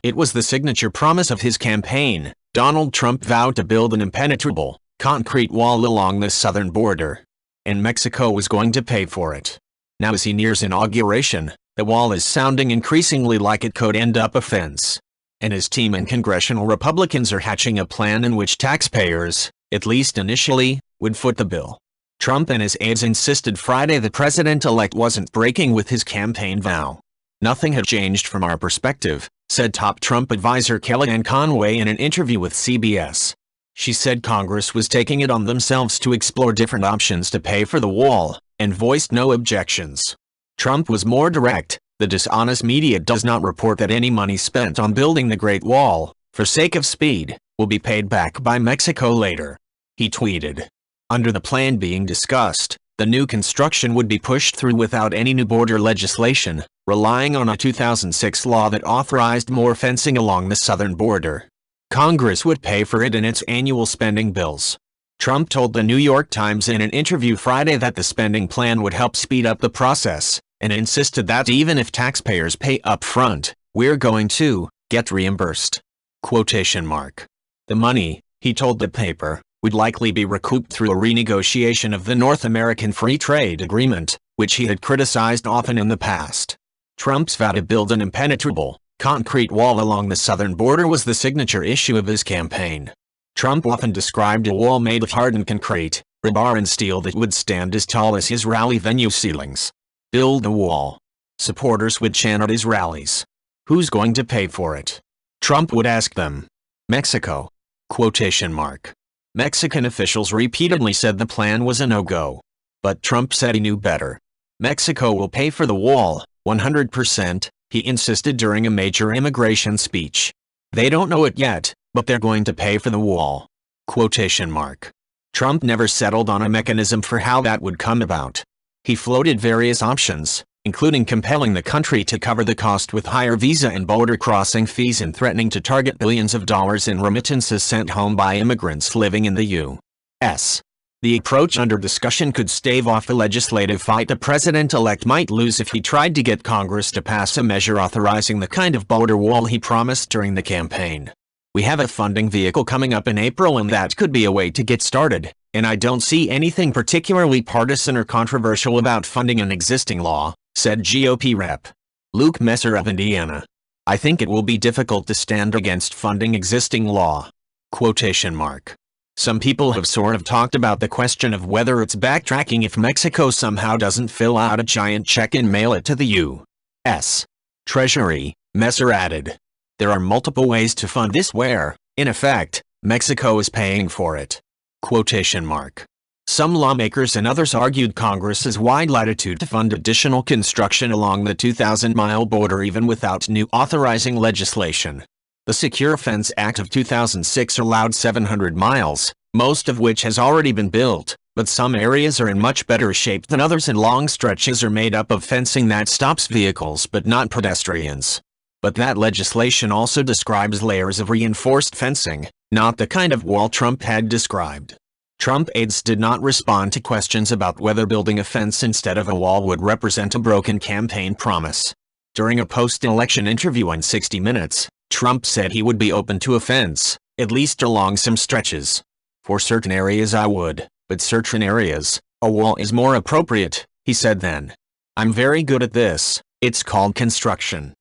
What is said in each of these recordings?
It was the signature promise of his campaign. Donald Trump vowed to build an impenetrable, concrete wall along the southern border, and Mexico was going to pay for it. Now as he nears inauguration, the wall is sounding increasingly like it could end up a fence. And his team and Congressional Republicans are hatching a plan in which taxpayers, at least initially, would foot the bill. Trump and his aides insisted Friday the president-elect wasn't breaking with his campaign vow. "Nothing had changed from our perspective," said top Trump advisor Kellyanne Conway in an interview with CBS. She said Congress was taking it on themselves to explore different options to pay for the wall, and voiced no objections. Trump was more direct. "The dishonest media does not report that any money spent on building the Great Wall, for sake of speed, will be paid back by Mexico later," he tweeted. Under the plan being discussed, the new construction would be pushed through without any new border legislation, relying on a 2006 law that authorized more fencing along the southern border. Congress would pay for it in its annual spending bills. Trump told the New York Times in an interview Friday that the spending plan would help speed up the process, and insisted that even if taxpayers pay up front, "we're going to get reimbursed." The money, he told the paper, would likely be recouped through a renegotiation of the North American Free Trade Agreement, which he had criticized often in the past. Trump's vow to build an impenetrable, concrete wall along the southern border was the signature issue of his campaign. Trump often described a wall made of hardened concrete, rebar and steel that would stand as tall as his rally venue ceilings. "Build the wall," supporters would chant at his rallies. "Who's going to pay for it?" Trump would ask them. Mexico. Mexican officials repeatedly said the plan was a no-go. But Trump said he knew better. "Mexico will pay for the wall, 100%, he insisted during a major immigration speech. "They don't know it yet, but they're going to pay for the wall." Trump never settled on a mechanism for how that would come about. He floated various options, including compelling the country to cover the cost with higher visa and border crossing fees and threatening to target billions of dollars in remittances sent home by immigrants living in the U.S. The approach under discussion could stave off the legislative fight the president-elect might lose if he tried to get Congress to pass a measure authorizing the kind of border wall he promised during the campaign. "We have a funding vehicle coming up in April and that could be a way to get started, and I don't see anything particularly partisan or controversial about funding an existing law," said GOP Rep. Luke Messer of Indiana. "I think it will be difficult to stand against funding existing law." Some people have sort of talked about the question of whether it's backtracking if Mexico somehow doesn't fill out a giant check and mail it to the U.S. Treasury, Messer added. "There are multiple ways to fund this where, in effect, Mexico is paying for it." Some lawmakers and others argued Congress has wide latitude to fund additional construction along the 2,000-mile border even without new authorizing legislation. The Secure Fence Act of 2006 allowed 700 miles, most of which has already been built, but some areas are in much better shape than others and long stretches are made up of fencing that stops vehicles but not pedestrians. But that legislation also describes layers of reinforced fencing, not the kind of wall Trump had described. Trump aides did not respond to questions about whether building a fence instead of a wall would represent a broken campaign promise. During a post-election interview on 60 Minutes, Trump said he would be open to a fence, at least along some stretches. "For certain areas I would, but certain areas, a wall is more appropriate," he said then. "I'm very good at this, it's called construction."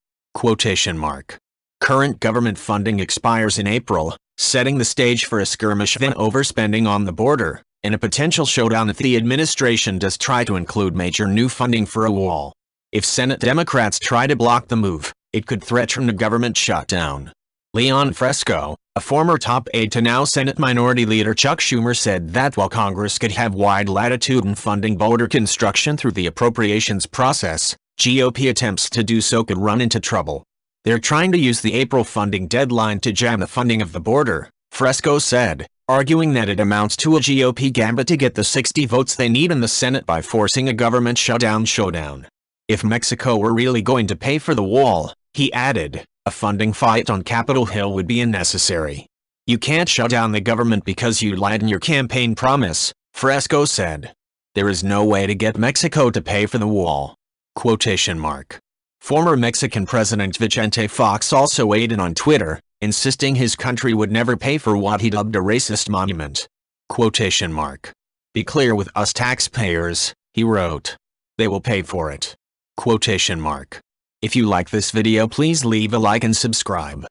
Current government funding expires in April, setting the stage for a skirmish then overspending on the border, and a potential showdown if the administration does try to include major new funding for a wall. If Senate Democrats try to block the move, it could threaten a government shutdown. Leon Fresco, a former top aide to now Senate Minority Leader Chuck Schumer, said that while Congress could have wide latitude in funding border construction through the appropriations process, GOP attempts to do so could run into trouble. "They're trying to use the April funding deadline to jam the funding of the border," Fresco said, arguing that it amounts to a GOP gambit to get the 60 votes they need in the Senate by forcing a government showdown. "If Mexico were really going to pay for the wall," he added, "a funding fight on Capitol Hill would be unnecessary." You can't shut down the government because you lied in your campaign promise, Fresco said. There is no way to get Mexico to pay for the wall. Quotation mark. Former Mexican President Vicente Fox also weighed in on Twitter, insisting his country would never pay for what he dubbed a racist monument. Quotation mark. Be clear with us taxpayers, he wrote. They will pay for it. Quotation mark. If you like this video, please leave a like and subscribe.